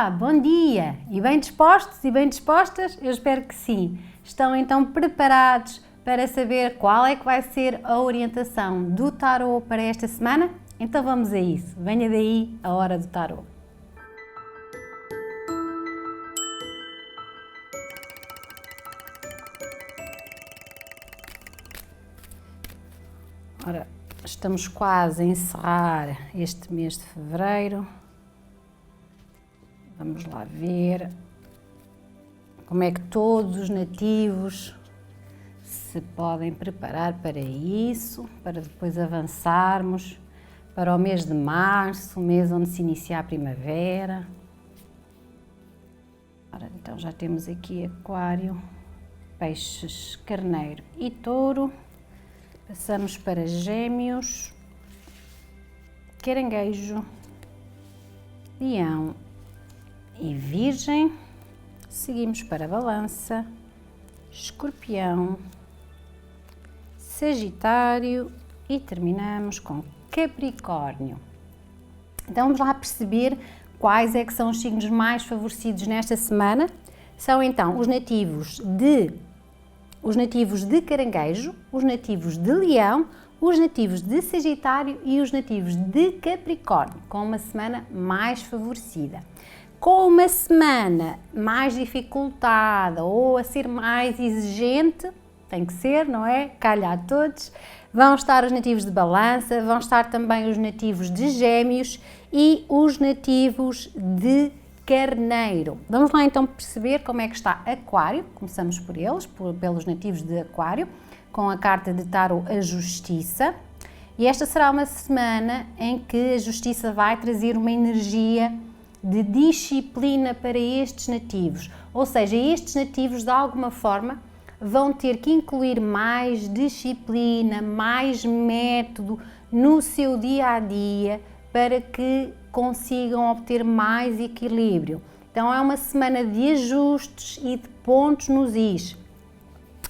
Olá, bom dia! E bem dispostos e bem dispostas? Eu espero que sim. Estão então preparados para saber qual é que vai ser a orientação do tarot para esta semana? Então vamos a isso. Venha daí a hora do tarot. Ora, estamos quase a encerrar este mês de fevereiro. Vamos lá ver como é que todos os nativos se podem preparar para isso, para depois avançarmos para o mês de março, o mês onde se inicia a primavera. Ora, então já temos aqui Aquário, Peixes, Carneiro e Touro. Passamos para Gêmeos, Caranguejo, Leão e Virgem. Seguimos para Balança, Escorpião, Sagitário e terminamos com Capricórnio. Então vamos lá perceber quais é que são os signos mais favorecidos nesta semana. São então os nativos de Caranguejo, os nativos de Leão, os nativos de Sagitário e os nativos de Capricórnio, com uma semana mais favorecida. Com uma semana mais dificultada ou a ser mais exigente, tem que ser, não é? Calha a todos. Vão estar os nativos de Balança, vão estar também os nativos de Gêmeos e os nativos de Carneiro. Vamos lá então perceber como é que está Aquário. Começamos por eles, pelos nativos de Aquário, com a carta de Tarot a Justiça. E esta será uma semana em que a Justiça vai trazer uma energia de disciplina para estes nativos. Ou seja, estes nativos de alguma forma vão ter que incluir mais disciplina, mais método no seu dia a dia para que consigam obter mais equilíbrio. Então é uma semana de ajustes e de pontos nos is.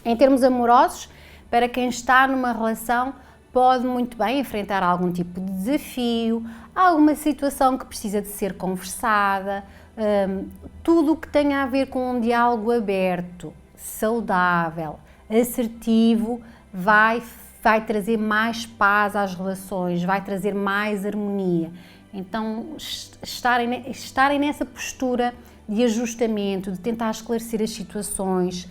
Em termos amorosos, para quem está numa relação, pode muito bem enfrentar algum tipo de desafio, alguma situação que precisa de ser conversada, tudo o que tenha a ver com um diálogo aberto, saudável, assertivo, vai trazer mais paz às relações, vai trazer mais harmonia. Então, estarem nessa postura de ajustamento, de tentar esclarecer as situações,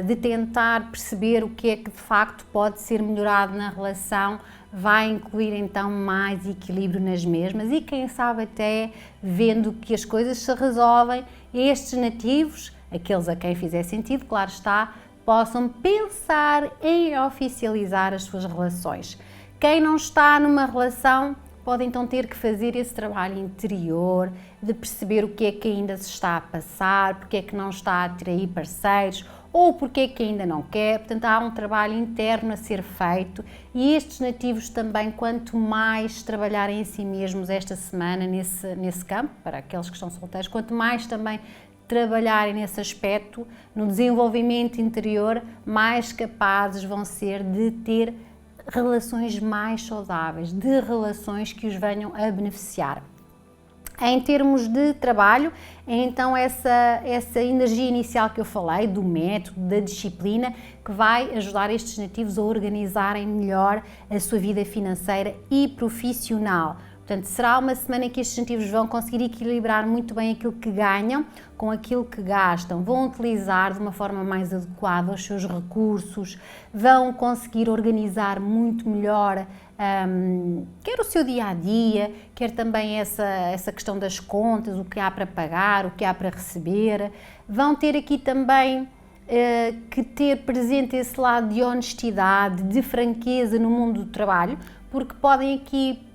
de tentar perceber o que é que de facto pode ser melhorado na relação, vai incluir então mais equilíbrio nas mesmas e quem sabe até vendo que as coisas se resolvem, estes nativos, aqueles a quem fizer sentido, claro está, possam pensar em oficializar as suas relações. Quem não está numa relação pode então ter que fazer esse trabalho interior, de perceber o que é que ainda se está a passar, porque é que não está a atrair parceiros, ou porque é que ainda não quer. Portanto, há um trabalho interno a ser feito e estes nativos também, quanto mais trabalharem em si mesmos esta semana nesse campo, para aqueles que estão solteiros, quanto mais também trabalharem nesse aspecto, no desenvolvimento interior, mais capazes vão ser de ter relações mais saudáveis, de relações que os venham a beneficiar. Em termos de trabalho, então essa energia inicial que eu falei, do método, da disciplina, que vai ajudar estes nativos a organizarem melhor a sua vida financeira e profissional. Portanto, será uma semana em que estes nativos vão conseguir equilibrar muito bem aquilo que ganham com aquilo que gastam, vão utilizar de uma forma mais adequada os seus recursos, vão conseguir organizar muito melhor quer o seu dia-a-dia, quer também essa questão das contas, o que há para pagar, o que há para receber. Vão ter aqui também que ter presente esse lado de honestidade, de franqueza no mundo do trabalho, porque podem aqui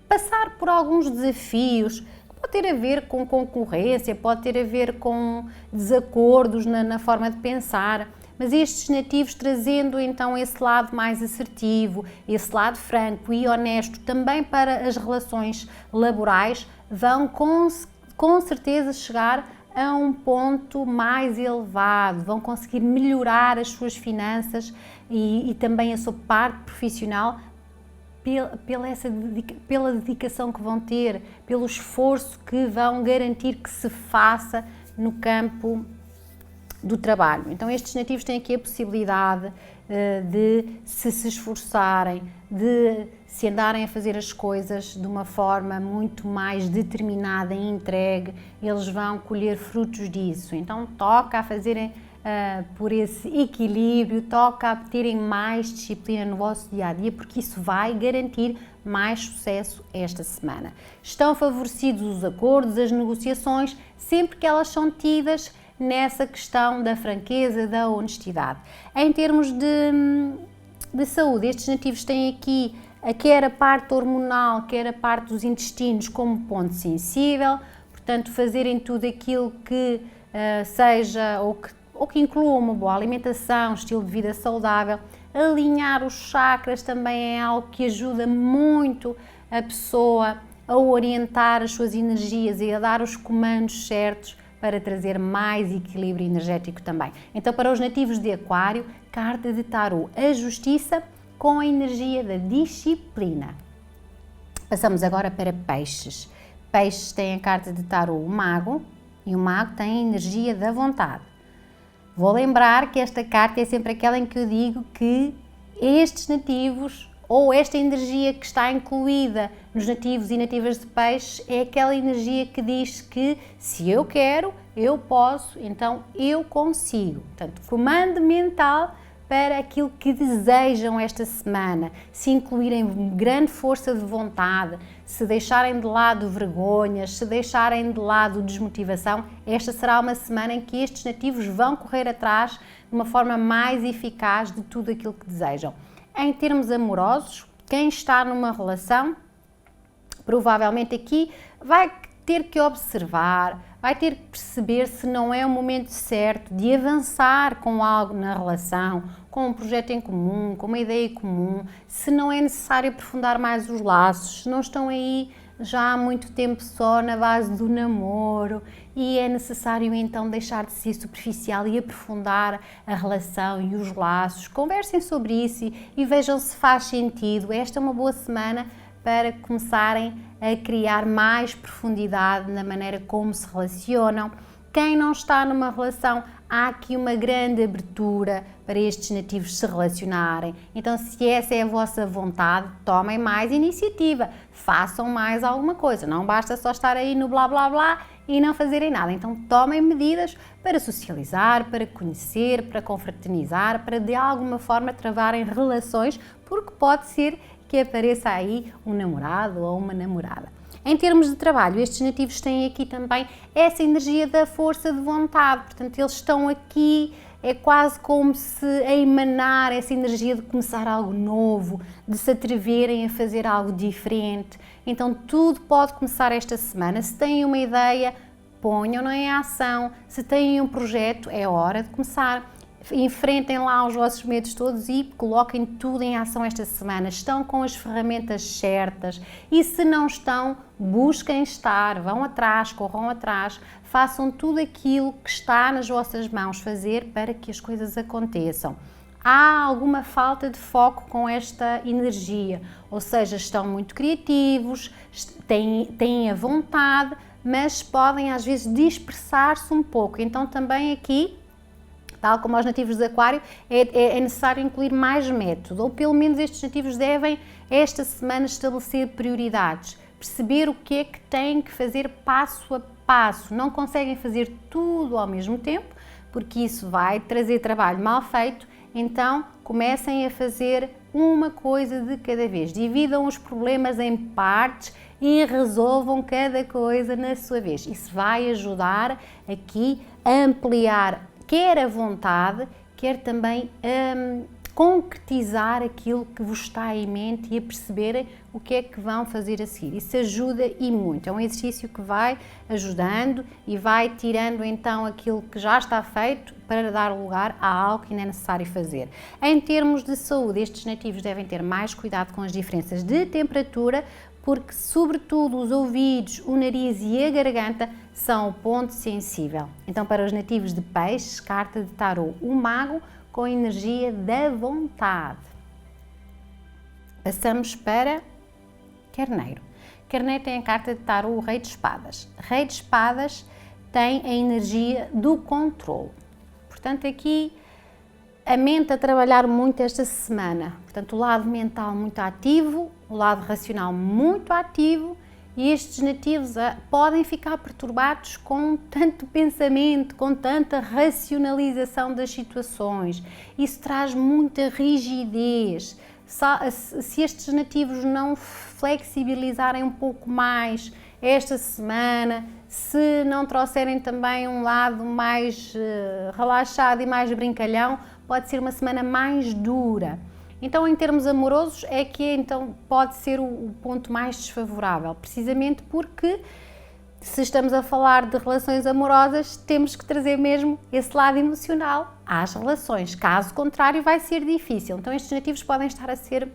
passar por alguns desafios, pode ter a ver com concorrência, pode ter a ver com desacordos na forma de pensar, mas estes nativos trazendo então esse lado mais assertivo, esse lado franco e honesto também para as relações laborais, vão com certeza chegar a um ponto mais elevado, vão conseguir melhorar as suas finanças e também a sua parte profissional, pela dedicação que vão ter, pelo esforço que vão garantir que se faça no campo do trabalho. Então estes nativos têm aqui a possibilidade de se esforçarem, de se andarem a fazer as coisas de uma forma muito mais determinada e entregue, eles vão colher frutos disso. Então toca a fazerem por esse equilíbrio, toca a terem mais disciplina no vosso dia-a-dia, porque isso vai garantir mais sucesso esta semana. Estão favorecidos os acordos, as negociações, sempre que elas são tidas nessa questão da franqueza, da honestidade. Em termos de saúde, estes nativos têm aqui quer a parte hormonal, quer a parte dos intestinos como ponto sensível, portanto fazerem tudo aquilo que seja ou que inclua uma boa alimentação, estilo de vida saudável. Alinhar os chakras também é algo que ajuda muito a pessoa a orientar as suas energias e a dar os comandos certos para trazer mais equilíbrio energético também. Então, para os nativos de Aquário, carta de tarô, a justiça com a energia da disciplina. Passamos agora para Peixes. Peixes têm a carta de tarô, o mago, e o mago tem a energia da vontade. Vou lembrar que esta carta é sempre aquela em que eu digo que estes nativos, ou esta energia que está incluída nos nativos e nativas de Peixes, é aquela energia que diz que se eu quero, eu posso, então eu consigo. Portanto, comando mental para aquilo que desejam esta semana, se incluírem grande força de vontade, se deixarem de lado vergonhas, se deixarem de lado desmotivação, esta será uma semana em que estes nativos vão correr atrás de uma forma mais eficaz de tudo aquilo que desejam. Em termos amorosos, quem está numa relação, provavelmente aqui vai ter que observar, vai ter que perceber se não é o momento certo de avançar com algo na relação, com um projeto em comum, com uma ideia comum, se não é necessário aprofundar mais os laços, se não estão aí já há muito tempo só na base do namoro e é necessário então deixar de ser superficial e aprofundar a relação e os laços. Conversem sobre isso e vejam se faz sentido. Esta é uma boa semana para começarem a criar mais profundidade na maneira como se relacionam. Quem não está numa relação, há aqui uma grande abertura para estes nativos se relacionarem. Então, se essa é a vossa vontade, tomem mais iniciativa, façam mais alguma coisa. Não basta só estar aí no blá blá blá e não fazerem nada. Então, tomem medidas para socializar, para conhecer, para confraternizar, para de alguma forma travarem relações, porque pode ser que apareça aí um namorado ou uma namorada. Em termos de trabalho, estes nativos têm aqui também essa energia da força de vontade, portanto eles estão aqui, é quase como se a emanar essa energia de começar algo novo, de se atreverem a fazer algo diferente. Então tudo pode começar esta semana. Se têm uma ideia, ponham-na em ação. Se têm um projeto, é hora de começar. Enfrentem lá os vossos medos todos e coloquem tudo em ação esta semana. Estão com as ferramentas certas e se não estão, busquem estar, vão atrás, corram atrás, façam tudo aquilo que está nas vossas mãos fazer para que as coisas aconteçam. Há alguma falta de foco com esta energia, ou seja, estão muito criativos, têm a vontade, mas podem às vezes dispersar-se um pouco. Então também aqui, tal como aos nativos de Aquário, é necessário incluir mais método, ou pelo menos estes nativos devem, esta semana, estabelecer prioridades, perceber o que é que têm que fazer passo a passo. Não conseguem fazer tudo ao mesmo tempo, porque isso vai trazer trabalho mal feito, então comecem a fazer uma coisa de cada vez. Dividam os problemas em partes e resolvam cada coisa na sua vez. Isso vai ajudar aqui a ampliar quer a vontade, quer também concretizar aquilo que vos está em mente e a perceberem o que é que vão fazer a seguir. Isso ajuda e muito. É um exercício que vai ajudando e vai tirando então aquilo que já está feito para dar lugar a algo que ainda é necessário fazer. Em termos de saúde, estes nativos devem ter mais cuidado com as diferenças de temperatura, porque sobretudo os ouvidos, o nariz e a garganta são o ponto sensível. Então, para os nativos de Peixes, carta de tarô, o mago com a energia da vontade. Passamos para Carneiro. Carneiro tem a carta de tarô o Rei de Espadas. Rei de Espadas tem a energia do controle. Portanto, aqui a mente a trabalhar muito esta semana. Portanto, o lado mental muito ativo, o lado racional muito ativo, e estes nativos podem ficar perturbados com tanto pensamento, com tanta racionalização das situações. Isso traz muita rigidez. Se estes nativos não flexibilizarem um pouco mais esta semana, se não trouxerem também um lado mais relaxado e mais brincalhão, pode ser uma semana mais dura. Então, em termos amorosos, é que então pode ser o ponto mais desfavorável, precisamente porque se estamos a falar de relações amorosas, temos que trazer mesmo esse lado emocional às relações. Caso contrário, vai ser difícil. Então, estes nativos podem estar a ser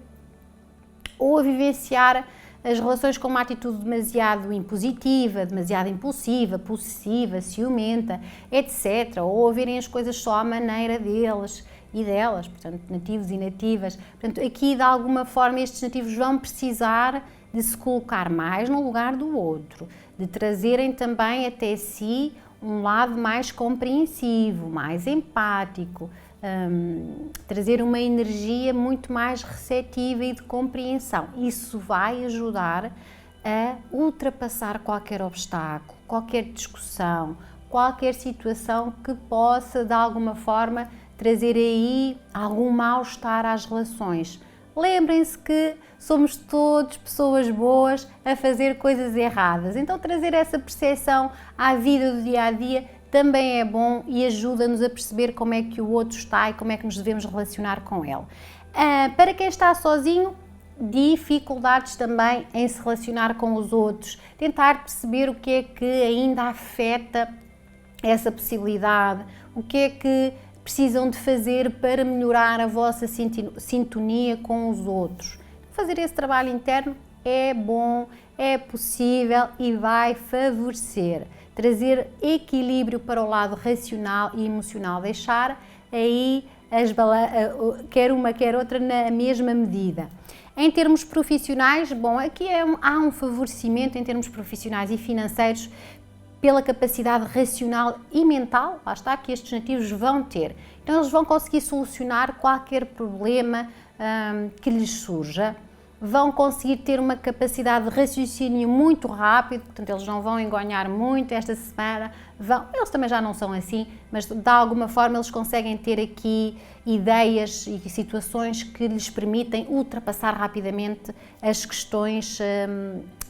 ou a vivenciar as relações com uma atitude demasiado impositiva, demasiado impulsiva, possessiva, ciumenta, etc. Ou a verem as coisas só à maneira deles e delas, portanto, nativos e nativas. Portanto, aqui, de alguma forma, estes nativos vão precisar de se colocar mais no lugar do outro, de trazerem também até si um lado mais compreensivo, mais empático, trazer uma energia muito mais receptiva e de compreensão. Isso vai ajudar a ultrapassar qualquer obstáculo, qualquer discussão, qualquer situação que possa, de alguma forma, trazer aí algum mal-estar às relações. Lembrem-se que somos todos pessoas boas a fazer coisas erradas, então trazer essa percepção à vida do dia-a-dia também é bom e ajuda-nos a perceber como é que o outro está e como é que nos devemos relacionar com ele. Para quem está sozinho, dificuldades também em se relacionar com os outros, tentar perceber o que é que ainda afeta essa possibilidade, o que é que precisam de fazer para melhorar a vossa sintonia com os outros. Fazer esse trabalho interno é bom, é possível e vai favorecer. Trazer equilíbrio para o lado racional e emocional, deixar aí quer uma, quer outra na mesma medida. Em termos profissionais, bom, aqui há um favorecimento em termos profissionais e financeiros pela capacidade racional e mental, lá está, que estes nativos vão ter. Então eles vão conseguir solucionar qualquer problema que lhes surja, vão conseguir ter uma capacidade de raciocínio muito rápido, portanto eles não vão engonhar muito esta semana, eles também já não são assim, mas de alguma forma eles conseguem ter aqui ideias e situações que lhes permitem ultrapassar rapidamente as questões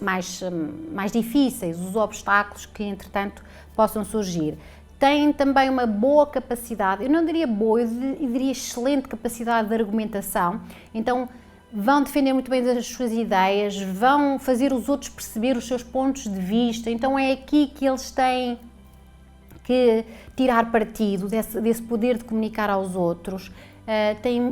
mais difíceis, os obstáculos que entretanto possam surgir. Têm também uma boa capacidade, eu não diria boa, eu diria excelente capacidade de argumentação, então vão defender muito bem as suas ideias, vão fazer os outros perceber os seus pontos de vista, então é aqui que eles têm que tirar partido desse poder de comunicar aos outros.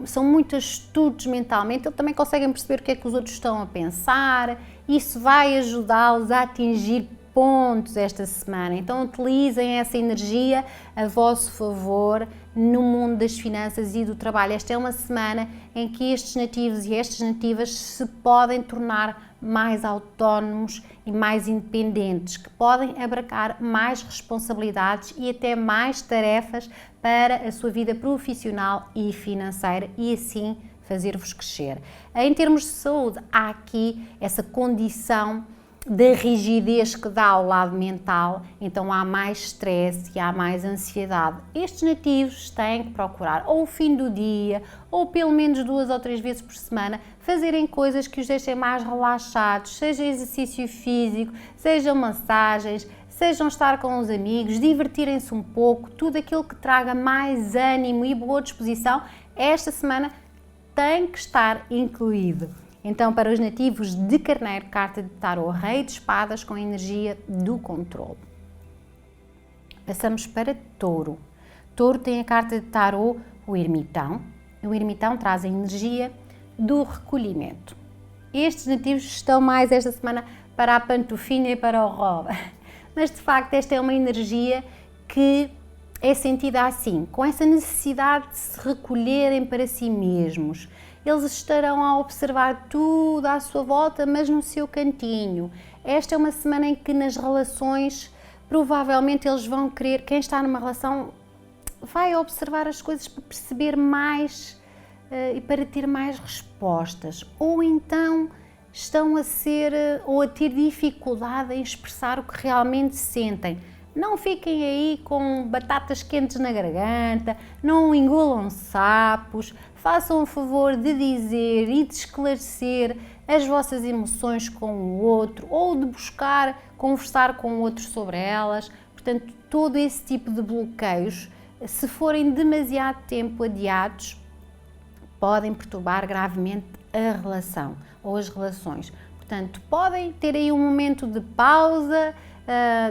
São muito astutos mentalmente, eles também conseguem perceber o que é que os outros estão a pensar, isso vai ajudá-los a atingir pontos esta semana, então utilizem essa energia a vosso favor no mundo das finanças e do trabalho. Esta é uma semana em que estes nativos e estas nativas se podem tornar mais autónomos e mais independentes, que podem abarcar mais responsabilidades e até mais tarefas para a sua vida profissional e financeira e assim fazer-vos crescer. Em termos de saúde, há aqui essa condição da rigidez que dá ao lado mental, então há mais stress e há mais ansiedade. Estes nativos têm que procurar ou o fim do dia ou pelo menos 2 ou 3 vezes por semana fazerem coisas que os deixem mais relaxados, seja exercício físico, sejam massagens, sejam estar com os amigos, divertirem-se um pouco, tudo aquilo que traga mais ânimo e boa disposição, esta semana tem que estar incluído. Então, para os nativos de Carneiro, carta de tarô Rei de Espadas com a energia do controle. Passamos para Touro. Touro tem a carta de tarô o Ermitão. O Ermitão traz a energia do recolhimento. Estes nativos estão mais esta semana para a pantofinha e para o robe. Mas, de facto, esta é uma energia que é sentida assim, com essa necessidade de se recolherem para si mesmos. Eles estarão a observar tudo à sua volta, mas no seu cantinho. Esta é uma semana em que nas relações, provavelmente eles vão querer, quem está numa relação vai observar as coisas para perceber mais e para ter mais respostas. Ou então estão a ser ou a ter dificuldade em expressar o que realmente sentem. Não fiquem aí com batatas quentes na garganta, não engolam sapos, façam o favor de dizer e de esclarecer as vossas emoções com o outro ou de buscar conversar com o outro sobre elas. Portanto, todo esse tipo de bloqueios, se forem demasiado tempo adiados, podem perturbar gravemente a relação ou as relações. Portanto, podem ter aí um momento de pausa,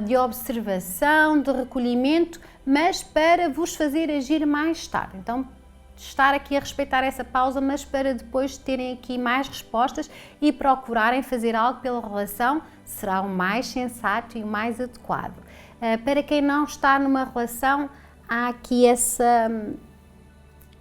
de observação, de recolhimento, mas para vos fazer agir mais tarde. Então, estar aqui a respeitar essa pausa, mas para depois terem aqui mais respostas e procurarem fazer algo pela relação, será o mais sensato e o mais adequado. Para quem não está numa relação, há aqui essa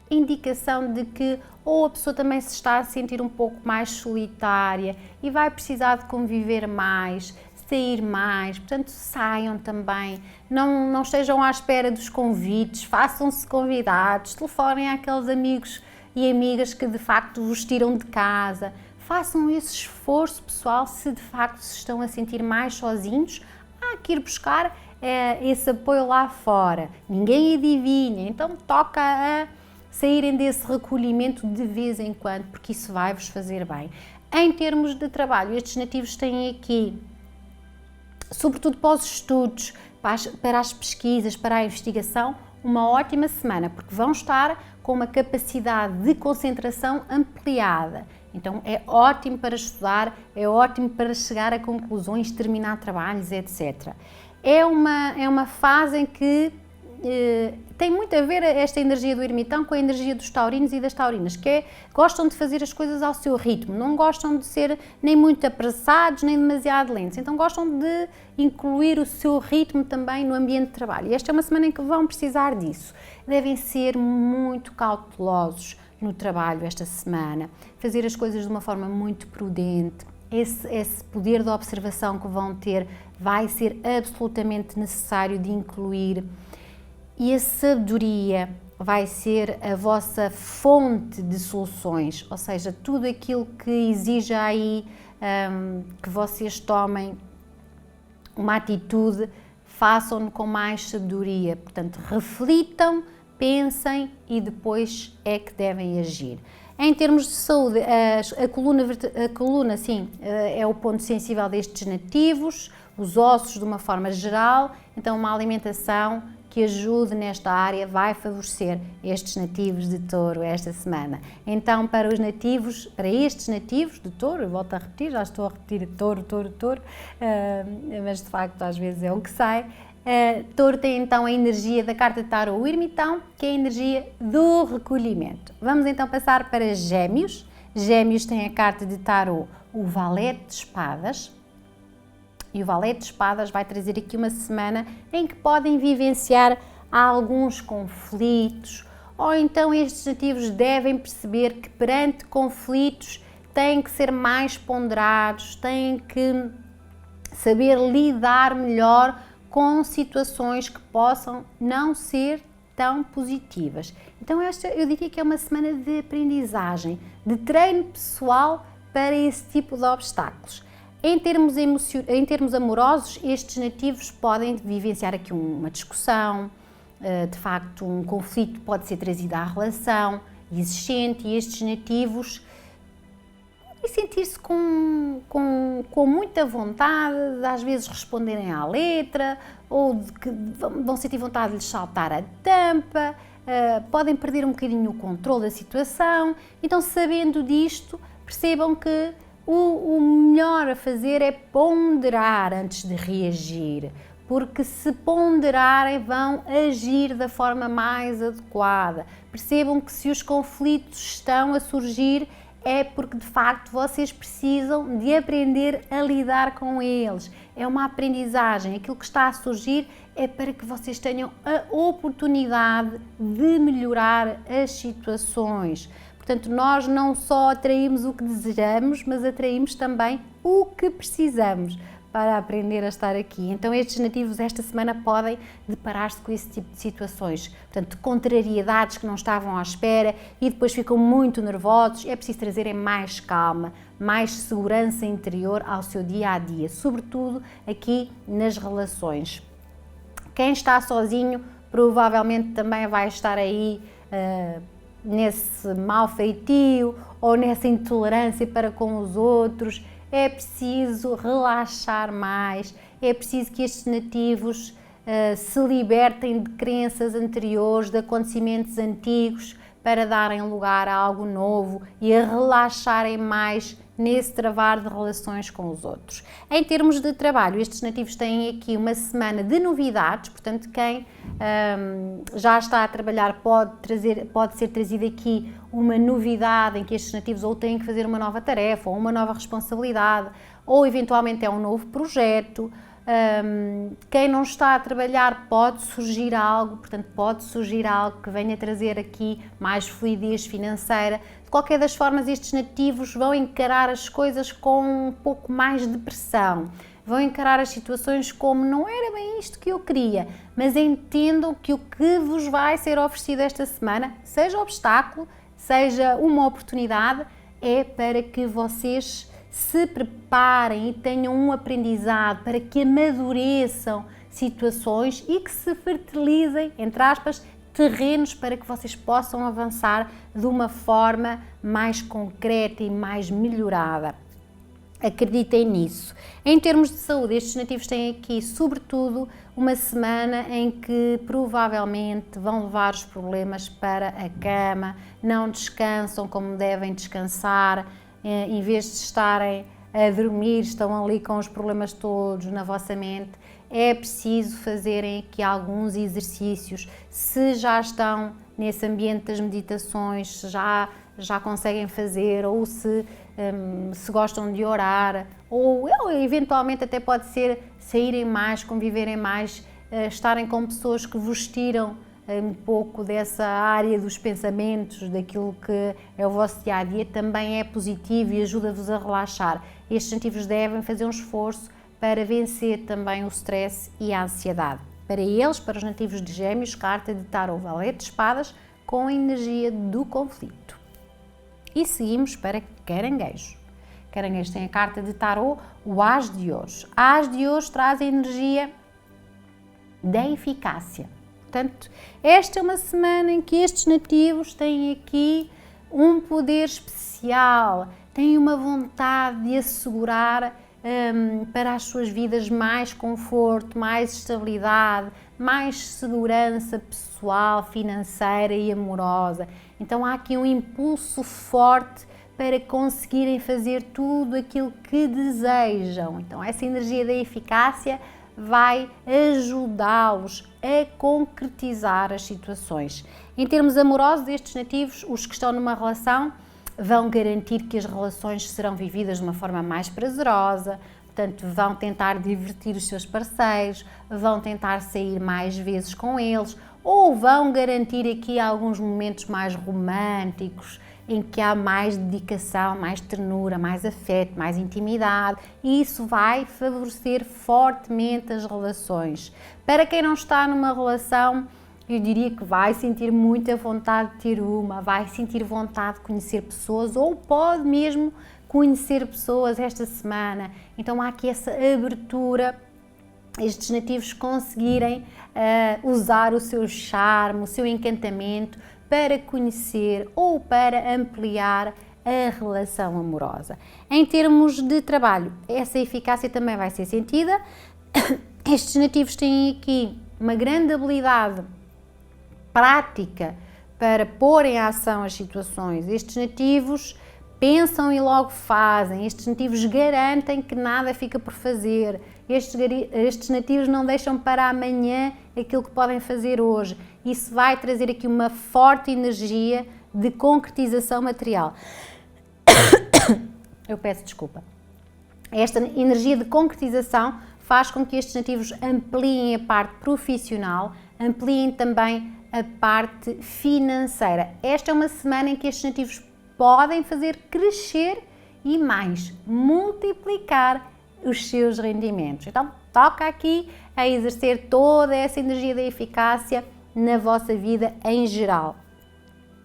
indicação de que ou a pessoa também se está a sentir um pouco mais solitária e vai precisar de conviver mais, sair mais, portanto saiam também, não estejam à espera dos convites, façam-se convidados, telefonem àqueles amigos e amigas que de facto vos tiram de casa, façam esse esforço pessoal se de facto se estão a sentir mais sozinhos, há que ir buscar esse apoio lá fora, ninguém adivinha, então toca a saírem desse recolhimento de vez em quando, porque isso vai-vos fazer bem. Em termos de trabalho, estes nativos têm aqui, sobretudo para os estudos, para as pesquisas, para a investigação, uma ótima semana, porque vão estar com uma capacidade de concentração ampliada. Então é ótimo para estudar, é ótimo para chegar a conclusões, terminar trabalhos, etc. É uma fase em que tem muito a ver esta energia do ermitão com a energia dos taurinos e das taurinas, que gostam de fazer as coisas ao seu ritmo, não gostam de ser nem muito apressados, nem demasiado lentos, então gostam de incluir o seu ritmo também no ambiente de trabalho. E esta é uma semana em que vão precisar disso. Devem ser muito cautelosos no trabalho esta semana, fazer as coisas de uma forma muito prudente. Esse poder de observação que vão ter vai ser absolutamente necessário de incluir. E a sabedoria vai ser a vossa fonte de soluções, ou seja, tudo aquilo que exija aí que vocês tomem uma atitude, façam-no com mais sabedoria. Portanto, reflitam, pensem e depois é que devem agir. Em termos de saúde, a coluna sim, é o ponto sensível destes nativos, os ossos de uma forma geral, então uma alimentação que ajude nesta área vai favorecer estes nativos de touro esta semana. Então, para estes nativos de touro, eu volto a repetir, já estou a repetir touro, mas de facto às vezes é o que sai. Touro tem então a energia da carta de tarot, o ermitão, que é a energia do recolhimento. Vamos então passar para Gêmeos. Gêmeos tem a carta de tarot, o valete de espadas. E o valete de espadas vai trazer aqui uma semana em que podem vivenciar alguns conflitos, ou então estes nativos devem perceber que perante conflitos têm que ser mais ponderados, têm que saber lidar melhor com situações que possam não ser tão positivas. Então esta eu diria que é uma semana de aprendizagem, de treino pessoal para esse tipo de obstáculos. Em termos amorosos, estes nativos podem vivenciar aqui uma discussão, de facto um conflito pode ser trazido à relação existente e estes nativos e sentir-se com muita vontade, de, às vezes responderem à letra ou que vão sentir vontade de lhes saltar a tampa, podem perder um bocadinho o controle da situação. Então, sabendo disto, percebam que o melhor a fazer é ponderar antes de reagir, porque se ponderarem vão agir da forma mais adequada. Percebam que se os conflitos estão a surgir é porque de facto vocês precisam de aprender a lidar com eles. É uma aprendizagem, aquilo que está a surgir é para que vocês tenham a oportunidade de melhorar as situações. Portanto, nós não só atraímos o que desejamos, mas atraímos também o que precisamos para aprender a estar aqui. Então estes nativos esta semana podem deparar-se com esse tipo de situações, portanto, contrariedades que não estavam à espera e depois ficam muito nervosos. É preciso trazerem mais calma, mais segurança interior ao seu dia-a-dia, sobretudo aqui nas relações. Quem está sozinho provavelmente também vai estar aí nesse mau feitio ou nessa intolerância para com os outros. É preciso relaxar mais, é preciso que estes nativos se libertem de crenças anteriores, de acontecimentos antigos, para darem lugar a algo novo e a relaxarem mais nesse travar de relações com os outros. Em termos de trabalho, estes nativos têm aqui uma semana de novidades, portanto quem já está a trabalhar pode ser trazido aqui uma novidade em que estes nativos ou têm que fazer uma nova tarefa ou uma nova responsabilidade ou eventualmente é um novo projeto. Quem não está a trabalhar pode surgir algo, portanto pode surgir algo que venha trazer aqui mais fluidez financeira. De qualquer das formas, estes nativos vão encarar as coisas com um pouco mais de pressão, vão encarar as situações como não era bem isto que eu queria, mas entendam que o que vos vai ser oferecido esta semana, seja obstáculo, seja uma oportunidade, é para que vocês se preparem e tenham um aprendizado, para que amadureçam situações e que se fertilizem, entre aspas, terrenos para que vocês possam avançar de uma forma mais concreta e mais melhorada. Acreditem nisso. Em termos de saúde, estes nativos têm aqui, sobretudo, uma semana em que provavelmente vão levar os problemas para a cama, não descansam como devem descansar, em vez de estarem a dormir, estão ali com os problemas todos na vossa mente. É preciso fazerem aqui alguns exercícios. Se já estão nesse ambiente das meditações, se já conseguem fazer, ou se gostam de orar, ou eventualmente até pode ser saírem mais, conviverem mais, estarem com pessoas que vos tiram um pouco dessa área dos pensamentos, daquilo que é o vosso dia-a-dia, também é positivo e ajuda-vos a relaxar. Estes nativos devem fazer um esforço para vencer também o stress e a ansiedade. Para eles, para os nativos de Gêmeos, carta de tarot Valete de Espadas com a energia do conflito. E seguimos para Caranguejo. Caranguejo tem a carta de tarot, o As de Ouros. A As de Ouros traz a energia da eficácia. Portanto, esta é uma semana em que estes nativos têm aqui um poder especial, têm uma vontade de assegurar para as suas vidas mais conforto, mais estabilidade, mais segurança pessoal, financeira e amorosa. Então há aqui um impulso forte para conseguirem fazer tudo aquilo que desejam. Então essa energia da eficácia vai ajudá-los a concretizar as situações. Em termos amorosos, estes nativos, os que estão numa relação, vão garantir que as relações serão vividas de uma forma mais prazerosa, portanto vão tentar divertir os seus parceiros, vão tentar sair mais vezes com eles, ou vão garantir aqui alguns momentos mais românticos, em que há mais dedicação, mais ternura, mais afeto, mais intimidade, e isso vai favorecer fortemente as relações. Para quem não está numa relação, eu diria que vai sentir muita vontade de ter uma, vai sentir vontade de conhecer pessoas ou pode mesmo conhecer pessoas esta semana. Então há aqui essa abertura, estes nativos conseguirem usar o seu charme, o seu encantamento para conhecer ou para ampliar a relação amorosa. Em termos de trabalho, essa eficácia também vai ser sentida. Estes nativos têm aqui uma grande habilidade prática para pôr em ação as situações. Estes nativos pensam e logo fazem. Estes nativos garantem que nada fica por fazer. Estes nativos não deixam para amanhã aquilo que podem fazer hoje. Isso vai trazer aqui uma forte energia de concretização material. Eu peço desculpa. Esta energia de concretização faz com que estes nativos ampliem a parte profissional, ampliem também a parte financeira. Esta é uma semana em que estes nativos podem fazer crescer e mais, multiplicar os seus rendimentos. Então, toca aqui a exercer toda essa energia da eficácia na vossa vida em geral.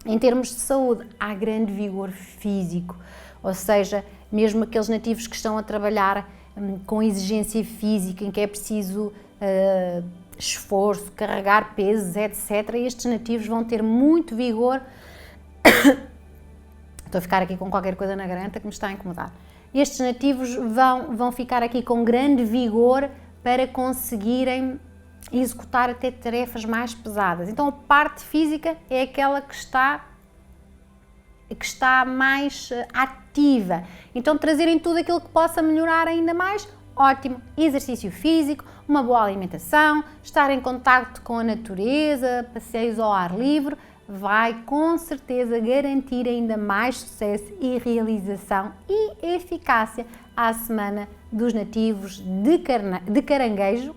Em termos de saúde, há grande vigor físico, ou seja, mesmo aqueles nativos que estão a trabalhar com exigência física, em que é preciso esforço, carregar pesos, etc., estes nativos vão ter muito vigor. Estou a ficar aqui com qualquer coisa na garganta que me está a incomodar. Estes nativos vão ficar aqui com grande vigor para conseguirem executar até tarefas mais pesadas. Então a parte física é aquela que está mais ativa. Então trazerem tudo aquilo que possa melhorar ainda mais, ótimo. Exercício físico, uma boa alimentação, estar em contacto com a natureza, passeios ao ar livre, vai com certeza garantir ainda mais sucesso e realização e eficácia à semana dos nativos de caranguejo,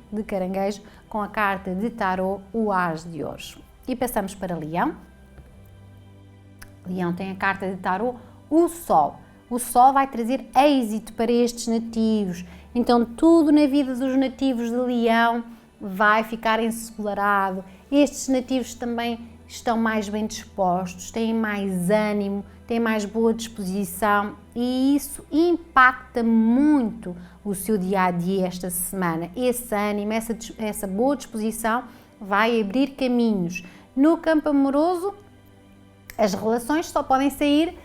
com a carta de tarô, o As de Ouros. E passamos para Leão. Leão tem a carta de tarô, o Sol. O Sol vai trazer êxito para estes nativos. Então tudo na vida dos nativos de Leão vai ficar ensolarado. Estes nativos também estão mais bem dispostos, têm mais ânimo, têm mais boa disposição e isso impacta muito o seu dia-a-dia esta semana. Esse ânimo, essa boa disposição vai abrir caminhos. No campo amoroso, as relações só podem sair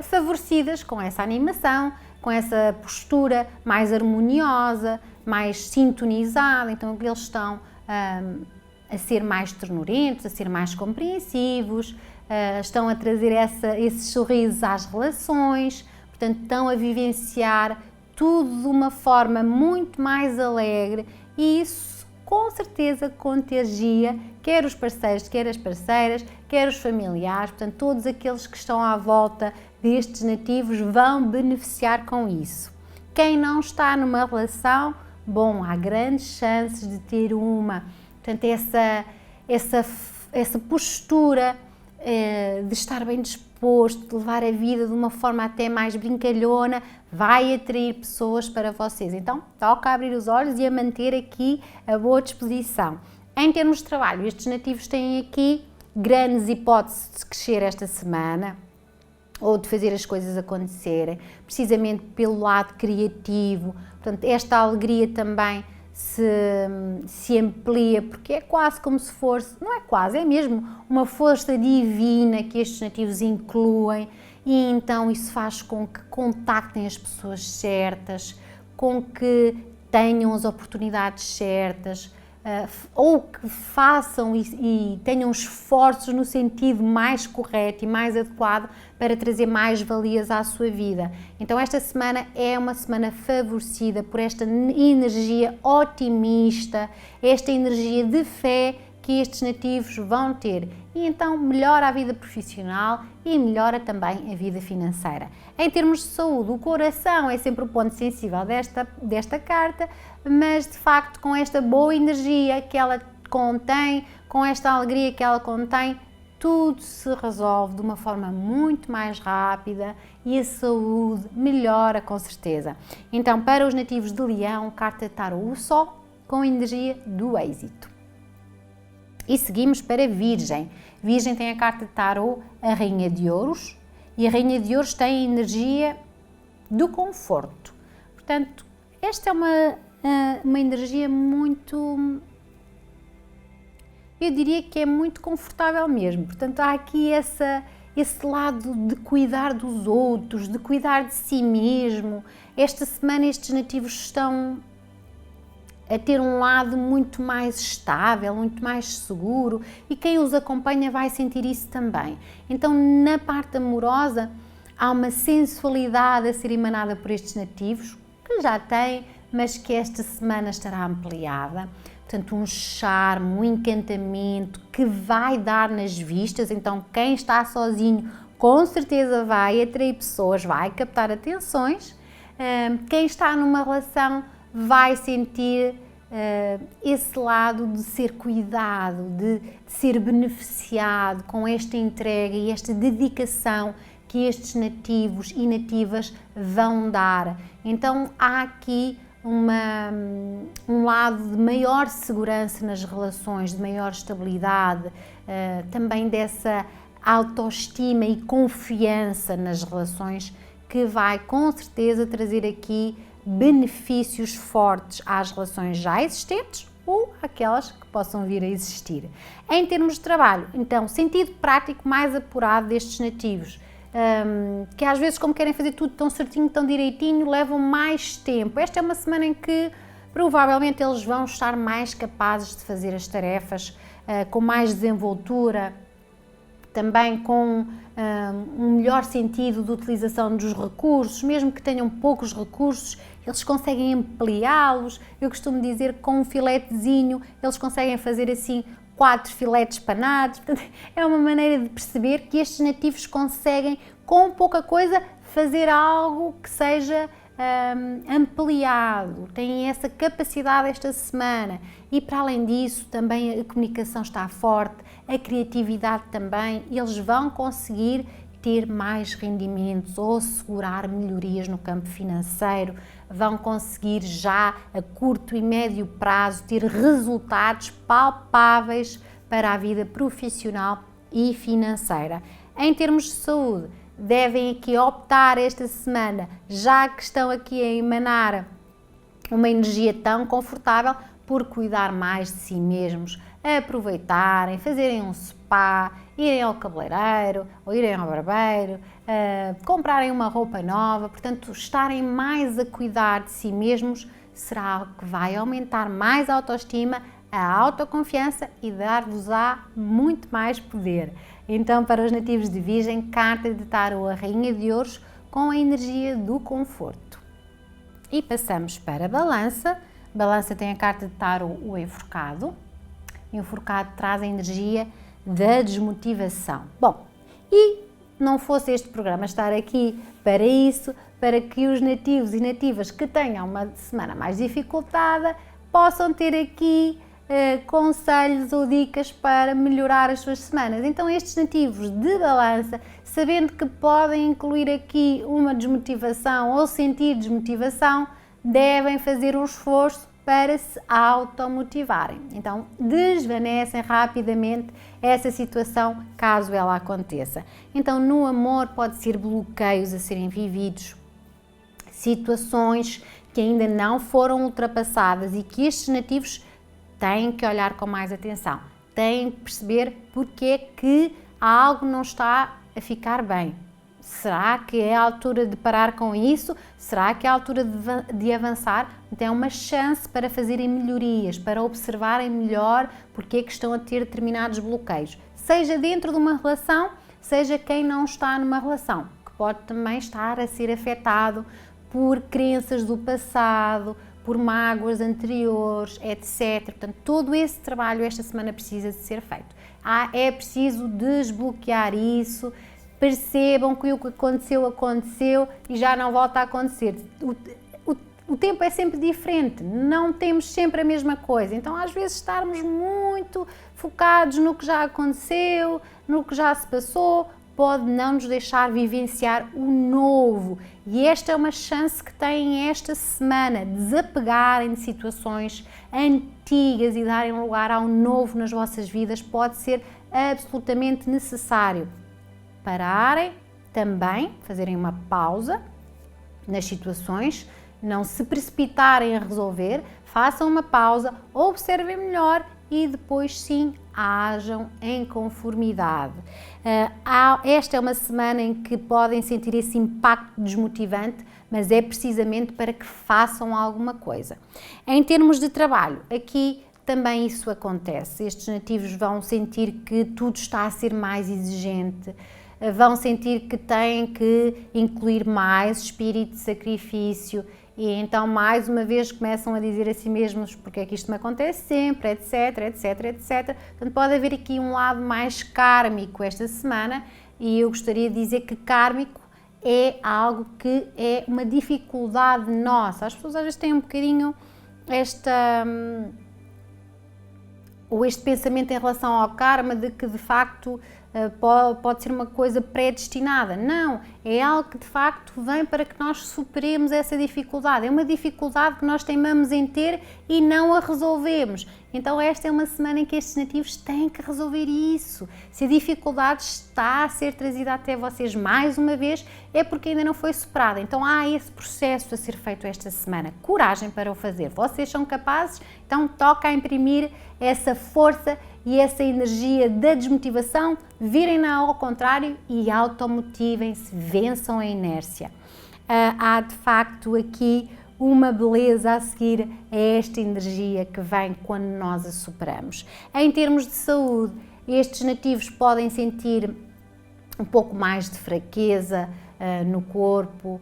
favorecidas com essa animação, com essa postura mais harmoniosa, mais sintonizada. Então eles estão a ser mais ternurentos, a ser mais compreensivos, estão a trazer esses sorrisos às relações, portanto estão a vivenciar tudo de uma forma muito mais alegre e isso com certeza contagia quer os parceiros, quer as parceiras, quer os familiares, portanto todos aqueles que estão à volta destes nativos vão beneficiar com isso. Quem não está numa relação, bom, há grandes chances de ter uma. Portanto, essa postura de estar bem disposto, de levar a vida de uma forma até mais brincalhona, vai atrair pessoas para vocês. Então, toca a abrir os olhos e a manter aqui a boa disposição. Em termos de trabalho, estes nativos têm aqui grandes hipóteses de crescer esta semana ou de fazer as coisas acontecerem, precisamente pelo lado criativo. Portanto, esta alegria também se amplia, porque é quase como se fosse, não é quase, é mesmo uma força divina que estes nativos incluem e então isso faz com que contactem as pessoas certas, com que tenham as oportunidades certas, ou que façam e tenham esforços no sentido mais correto e mais adequado para trazer mais valias à sua vida. Então esta semana é uma semana favorecida por esta energia otimista, esta energia de fé que estes nativos vão ter e então melhora a vida profissional e melhora também a vida financeira. Em termos de saúde, o coração é sempre o ponto sensível desta carta, mas de facto com esta boa energia que ela contém, com esta alegria que ela contém, tudo se resolve de uma forma muito mais rápida e a saúde melhora com certeza. Então para os nativos de Leão, carta de tarô, o Sol com a energia do êxito. E seguimos para Virgem. Virgem tem a carta de tarô, a Rainha de Ouros, e a Rainha de Ouros tem a energia do conforto. Portanto, esta é uma energia muito, eu diria que é muito confortável mesmo. Portanto, há aqui esse lado de cuidar dos outros, de cuidar de si mesmo. Esta semana estes nativos estão a ter um lado muito mais estável, muito mais seguro e quem os acompanha vai sentir isso também. Então, na parte amorosa, há uma sensualidade a ser emanada por estes nativos, que já têm, mas que esta semana estará ampliada. Portanto, um charme, um encantamento que vai dar nas vistas. Então, quem está sozinho com certeza vai atrair pessoas, vai captar atenções. Quem está numa relação vai sentir esse lado de ser cuidado, de ser beneficiado com esta entrega e esta dedicação que estes nativos e nativas vão dar. Então há aqui um lado de maior segurança nas relações, de maior estabilidade, também dessa autoestima e confiança nas relações, que vai com certeza trazer aqui benefícios fortes às relações já existentes ou aquelas que possam vir a existir. Em termos de trabalho, então, sentido prático mais apurado destes nativos, que às vezes, como querem fazer tudo tão certinho, tão direitinho, levam mais tempo. Esta é uma semana em que provavelmente eles vão estar mais capazes de fazer as tarefas com mais desenvoltura, também com um melhor sentido de utilização dos recursos, mesmo que tenham poucos recursos, eles conseguem ampliá-los. Eu costumo dizer que com um filetezinho eles conseguem fazer assim 4 filetes panados. Portanto, é uma maneira de perceber que estes nativos conseguem, com pouca coisa, fazer algo que seja ampliado, têm essa capacidade esta semana. E para além disso também a comunicação está forte, a criatividade também, e eles vão conseguir ter mais rendimentos ou assegurar melhorias no campo financeiro, vão conseguir já a curto e médio prazo ter resultados palpáveis para a vida profissional e financeira. Em termos de saúde, devem aqui optar esta semana, já que estão aqui a emanar uma energia tão confortável, por cuidar mais de si mesmos, aproveitarem, fazerem um spa, irem ao cabeleireiro ou irem ao barbeiro, comprarem uma roupa nova, portanto, estarem mais a cuidar de si mesmos será algo que vai aumentar mais a autoestima, a autoconfiança e dar-vos-á muito mais poder. Então, para os nativos de Virgem, carta de tarô, a Rainha de Ouros, com a energia do conforto. E passamos para a Balança. Balança tem a carta de tarô, o Enforcado. E o Enforcado traz a energia da desmotivação. Bom, e não fosse este programa estar aqui para isso, para que os nativos e nativas que tenham uma semana mais dificultada possam ter aqui conselhos ou dicas para melhorar as suas semanas. Então estes nativos de Balança, sabendo que podem incluir aqui uma desmotivação ou sentir desmotivação, devem fazer um esforço para se automotivarem. Então desvanecem rapidamente essa situação caso ela aconteça. Então no amor pode ser bloqueios a serem vividos, situações que ainda não foram ultrapassadas e que estes nativos têm que olhar com mais atenção, têm que perceber porque é que algo não está a ficar bem. Será que é a altura de parar com isso? Será que é a altura de avançar? Então é uma chance para fazerem melhorias, para observarem melhor porque é que estão a ter determinados bloqueios. Seja dentro de uma relação, seja quem não está numa relação, que pode também estar a ser afetado por crenças do passado, por mágoas anteriores, etc. Portanto, todo esse trabalho esta semana precisa de ser feito. É preciso desbloquear isso, percebam que o que aconteceu, aconteceu e já não volta a acontecer. O tempo é sempre diferente, não temos sempre a mesma coisa, então às vezes estarmos muito focados no que já aconteceu, no que já se passou, pode não nos deixar vivenciar o novo. E esta é uma chance que têm esta semana, desapegarem de situações antigas e darem lugar ao novo nas vossas vidas. Pode ser absolutamente necessário pararem também, fazerem uma pausa nas situações, não se precipitarem a resolver, façam uma pausa, observem melhor e depois sim ajam em conformidade. Esta é uma semana em que podem sentir esse impacto desmotivante, mas é precisamente para que façam alguma coisa. Em termos de trabalho, aqui também isso acontece. Estes nativos vão sentir que tudo está a ser mais exigente, vão sentir que têm que incluir mais espírito de sacrifício e então mais uma vez começam a dizer a si mesmos porque é que isto me acontece sempre, etc, etc, etc. Portanto, pode haver aqui um lado mais kármico esta semana e eu gostaria de dizer que kármico é algo que é uma dificuldade nossa. As pessoas às vezes têm um bocadinho este pensamento em relação ao karma de que de facto pode ser uma coisa predestinada. Não, é algo que de facto vem para que nós superemos essa dificuldade. É uma dificuldade que nós teimamos em ter e não a resolvemos. Então esta é uma semana em que estes nativos têm que resolver isso. Se a dificuldade está a ser trazida até vocês mais uma vez, é porque ainda não foi superada. Então há esse processo a ser feito esta semana. Coragem para o fazer. Vocês são capazes, então toca a imprimir essa força e essa energia da desmotivação, virem-na ao contrário e automotivem-se, vençam a inércia. Há de facto aqui uma beleza a seguir a esta energia que vem quando nós a superamos. Em termos de saúde, estes nativos podem sentir um pouco mais de fraqueza no corpo,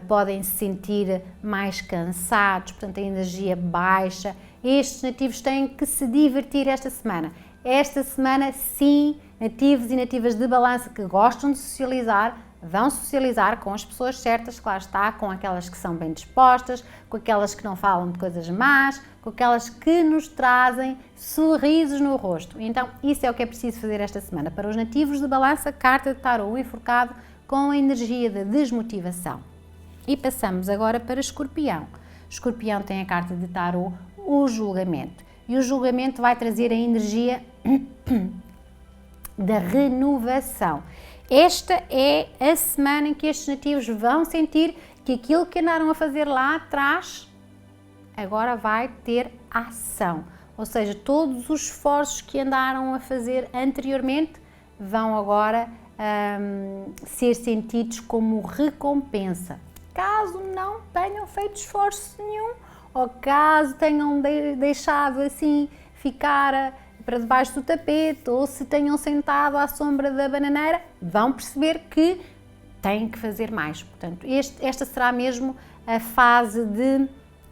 podem se sentir mais cansados, portanto a energia baixa. Estes nativos têm que se divertir esta semana. Esta semana, sim, nativos e nativas de balança que gostam de socializar, vão socializar com as pessoas certas, claro está, com aquelas que são bem dispostas, com aquelas que não falam de coisas más, com aquelas que nos trazem sorrisos no rosto. Então, isso é o que é preciso fazer esta semana. Para os nativos de balança, carta de tarô, o enforcado, com a energia da desmotivação. E passamos agora para Escorpião. Escorpião tem a carta de tarô, o julgamento. E o julgamento vai trazer a energia da renovação. Esta é a semana em que estes nativos vão sentir que aquilo que andaram a fazer lá atrás agora vai ter ação. Ou seja, todos os esforços que andaram a fazer anteriormente vão agora ser sentidos como recompensa. Caso não tenham feito esforço nenhum, ou caso tenham deixado assim ficar para debaixo do tapete, ou se tenham sentado à sombra da bananeira, vão perceber que têm que fazer mais. Portanto, esta será mesmo a fase de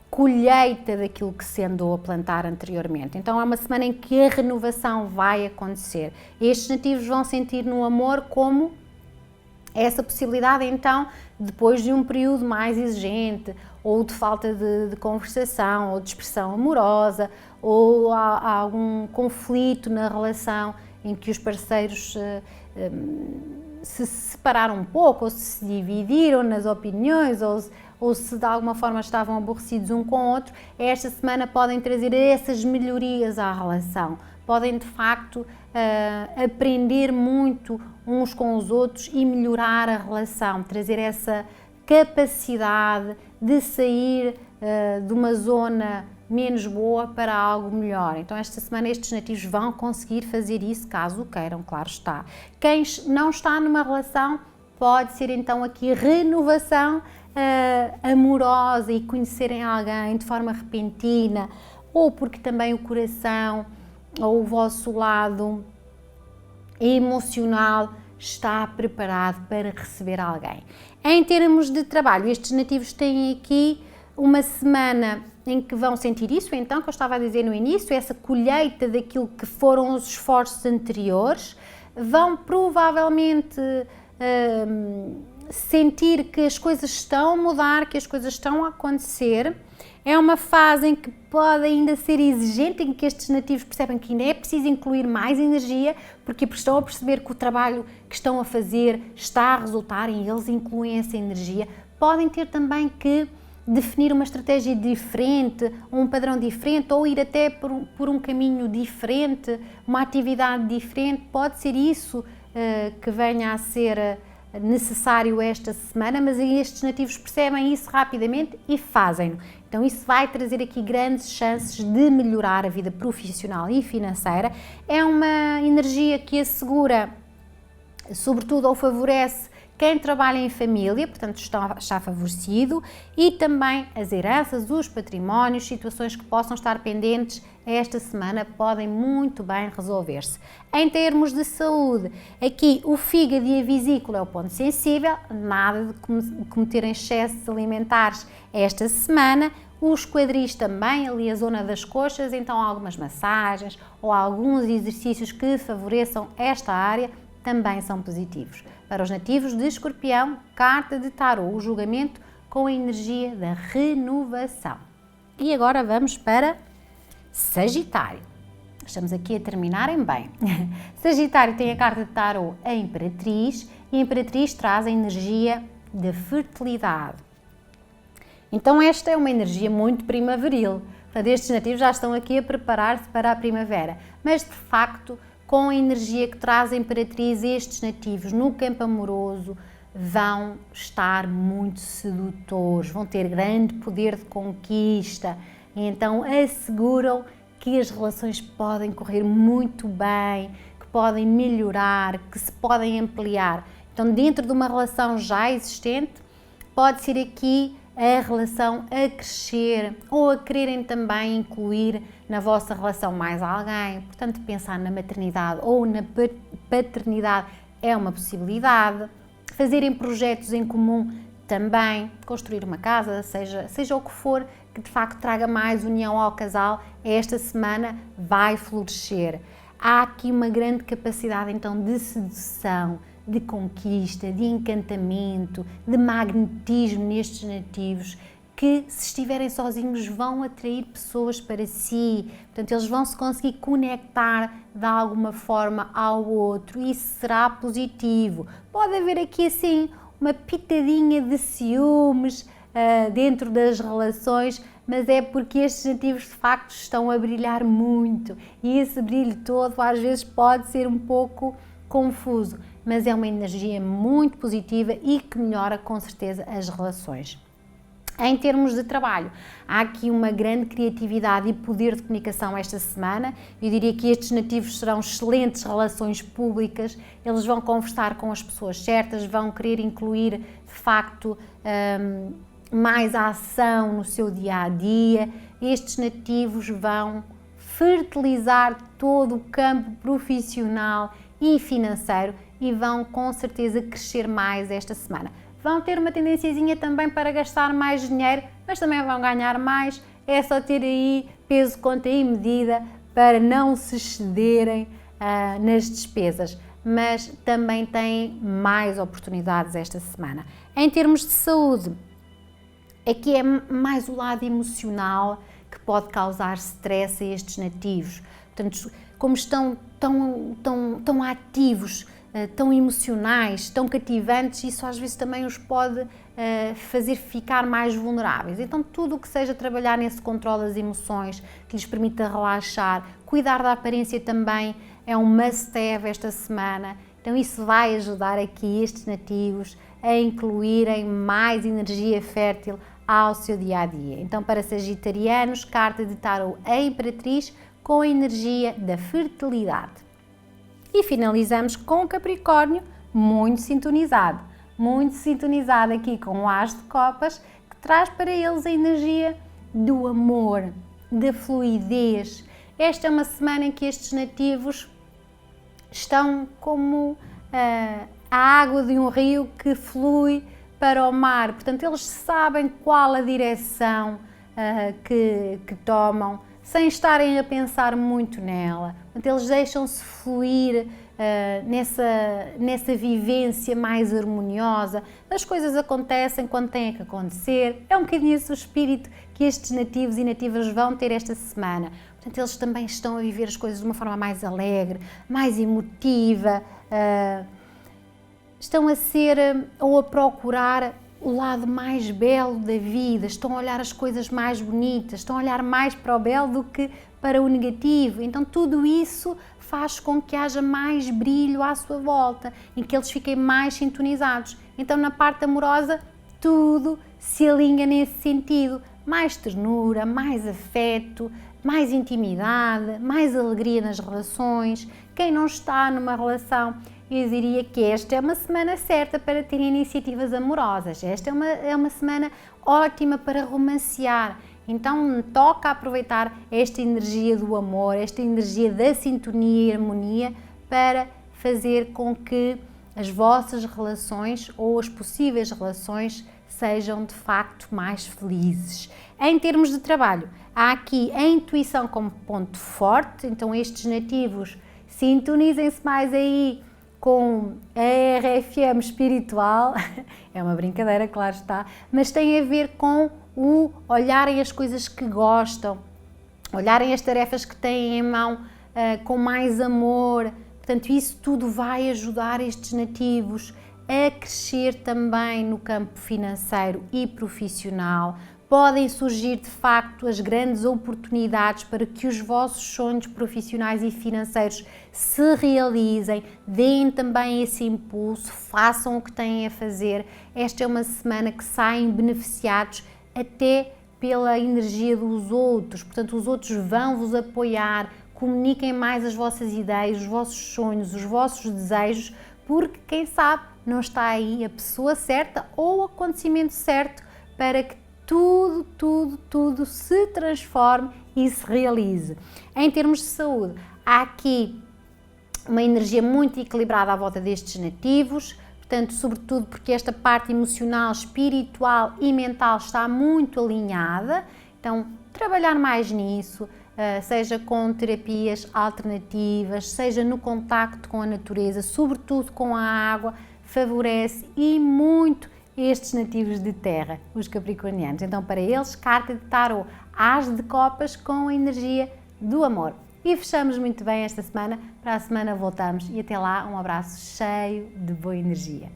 colheita daquilo que se andou a plantar anteriormente. Então é uma semana em que a renovação vai acontecer. Estes nativos vão sentir no amor como essa possibilidade, então, depois de um período mais exigente, ou de falta de conversação, ou de expressão amorosa, ou há algum conflito na relação em que os parceiros se separaram um pouco, ou se dividiram nas opiniões, ou se de alguma forma estavam aborrecidos um com o outro, esta semana podem trazer essas melhorias à relação. Podem, de facto, aprender muito uns com os outros e melhorar a relação, trazer essa capacidade de sair de uma zona menos boa para algo melhor. Então esta semana estes nativos vão conseguir fazer isso, caso o queiram, claro está. Quem não está numa relação pode ser então aqui renovação amorosa e conhecerem alguém de forma repentina, ou porque também o coração ou o vosso lado emocional está preparado para receber alguém. Em termos de trabalho, estes nativos têm aqui uma semana em que vão sentir isso, então, que eu estava a dizer no início, essa colheita daquilo que foram os esforços anteriores, vão provavelmente sentir que as coisas estão a mudar, que as coisas estão a acontecer. É uma fase em que pode ainda ser exigente, em que estes nativos percebem que ainda é preciso incluir mais energia, porque estão a perceber que o trabalho que estão a fazer está a resultar e eles incluem essa energia. Podem ter também que definir uma estratégia diferente, um padrão diferente, ou ir até por um caminho diferente, uma atividade diferente. Pode ser isso que venha a ser necessário esta semana, mas estes nativos percebem isso rapidamente e fazem-no. Então isso vai trazer aqui grandes chances de melhorar a vida profissional e financeira. É uma energia que assegura, sobretudo, ou favorece quem trabalha em família, portanto está favorecido, e também as heranças, os patrimónios, situações que possam estar pendentes esta semana podem muito bem resolver-se. Em termos de saúde, aqui o fígado e a vesícula é o ponto sensível, nada de cometerem excessos alimentares esta semana. Os quadris também, ali a zona das coxas, então algumas massagens ou alguns exercícios que favoreçam esta área também são positivos. Para os nativos de Escorpião, carta de tarô, o julgamento com a energia da renovação. E agora vamos para Sagitário. Estamos aqui a terminar em bem. Sagitário tem a carta de tarô, a Imperatriz, e a Imperatriz traz a energia da fertilidade. Então esta é uma energia muito primaveril. Portanto, estes nativos já estão aqui a preparar-se para a primavera. Mas, de facto, com a energia que traz a Imperatriz, estes nativos no campo amoroso vão estar muito sedutores, vão ter grande poder de conquista. E então asseguram que as relações podem correr muito bem, que podem melhorar, que se podem ampliar. Então, dentro de uma relação já existente, pode ser aqui a relação a crescer ou a quererem também incluir na vossa relação mais alguém. Portanto, pensar na maternidade ou na paternidade é uma possibilidade. Fazerem projetos em comum também, construir uma casa, seja o que for, que de facto traga mais união ao casal, esta semana vai florescer. Há aqui uma grande capacidade então de sedução, de conquista, de encantamento, de magnetismo nestes nativos, que se estiverem sozinhos vão atrair pessoas para si, portanto eles vão se conseguir conectar de alguma forma ao outro e isso será positivo. Pode haver aqui assim uma pitadinha de ciúmes dentro das relações, mas é porque estes nativos de facto estão a brilhar muito e esse brilho todo às vezes pode ser um pouco confuso, mas é uma energia muito positiva e que melhora com certeza as relações. Em termos de trabalho, há aqui uma grande criatividade e poder de comunicação esta semana. Eu diria que estes nativos serão excelentes relações públicas, eles vão conversar com as pessoas certas, vão querer incluir de facto mais ação no seu dia-a-dia. Estes nativos vão fertilizar todo o campo profissional e financeiro e vão com certeza crescer mais esta semana. Vão ter uma tendenciazinha também para gastar mais dinheiro, mas também vão ganhar mais. É só ter aí peso, conta e medida para não se excederem nas despesas. Mas também têm mais oportunidades esta semana. Em termos de saúde, aqui é mais o lado emocional que pode causar stress a estes nativos. Portanto, como estão tão ativos, tão emocionais, tão cativantes, isso às vezes também os pode fazer ficar mais vulneráveis. Então tudo o que seja trabalhar nesse controle das emoções, que lhes permita relaxar, cuidar da aparência também é um must-have esta semana. Então isso vai ajudar aqui estes nativos a incluírem mais energia fértil ao seu dia-a-dia. Então para sagitarianos, carta de tarô a Imperatriz com a energia da fertilidade. E finalizamos com o Capricórnio muito sintonizado aqui com o As de Copas, que traz para eles a energia do amor, da fluidez. Esta é uma semana em que estes nativos estão como a água de um rio que flui para o mar, portanto eles sabem qual a direção que tomam, sem estarem a pensar muito nela. Portanto, eles deixam-se fluir nessa vivência mais harmoniosa. As coisas acontecem quando têm que acontecer. É um bocadinho esse o espírito que estes nativos e nativas vão ter esta semana. Portanto, eles também estão a viver as coisas de uma forma mais alegre, mais emotiva. Estão a ser ou a procurar o lado mais belo da vida, estão a olhar as coisas mais bonitas, estão a olhar mais para o belo do que para o negativo. Então tudo isso faz com que haja mais brilho à sua volta, em que eles fiquem mais sintonizados. Então na parte amorosa tudo se alinha nesse sentido, mais ternura, mais afeto, mais intimidade, mais alegria nas relações. Quem não está numa relação, eu diria que esta é uma semana certa para ter iniciativas amorosas. Esta é uma semana ótima para romancear. Então toca aproveitar esta energia do amor, esta energia da sintonia e harmonia para fazer com que as vossas relações ou as possíveis relações sejam de facto mais felizes. Em termos de trabalho, há aqui a intuição como ponto forte, então estes nativos sintonizem-se mais aí com a RFM espiritual, é uma brincadeira, claro está, mas tem a ver com o olharem as coisas que gostam, olharem as tarefas que têm em mão com mais amor. Portanto, isso tudo vai ajudar estes nativos a crescer também no campo financeiro e profissional. Podem surgir de facto as grandes oportunidades para que os vossos sonhos profissionais e financeiros se realizem, deem também esse impulso, façam o que têm a fazer. Esta é uma semana que saem beneficiados até pela energia dos outros, portanto os outros vão vos apoiar, comuniquem mais as vossas ideias, os vossos sonhos, os vossos desejos, porque quem sabe não está aí a pessoa certa ou o acontecimento certo para que tudo se transforme e se realize. Em termos de saúde, há aqui uma energia muito equilibrada à volta destes nativos, portanto, sobretudo porque esta parte emocional, espiritual e mental está muito alinhada, então trabalhar mais nisso, seja com terapias alternativas, seja no contacto com a natureza, sobretudo com a água, favorece e muito estes nativos de terra, os capricornianos. Então, para eles, carta de tarô, as de copas com a energia do amor. E fechamos muito bem esta semana, para a semana voltamos e até lá um abraço cheio de boa energia.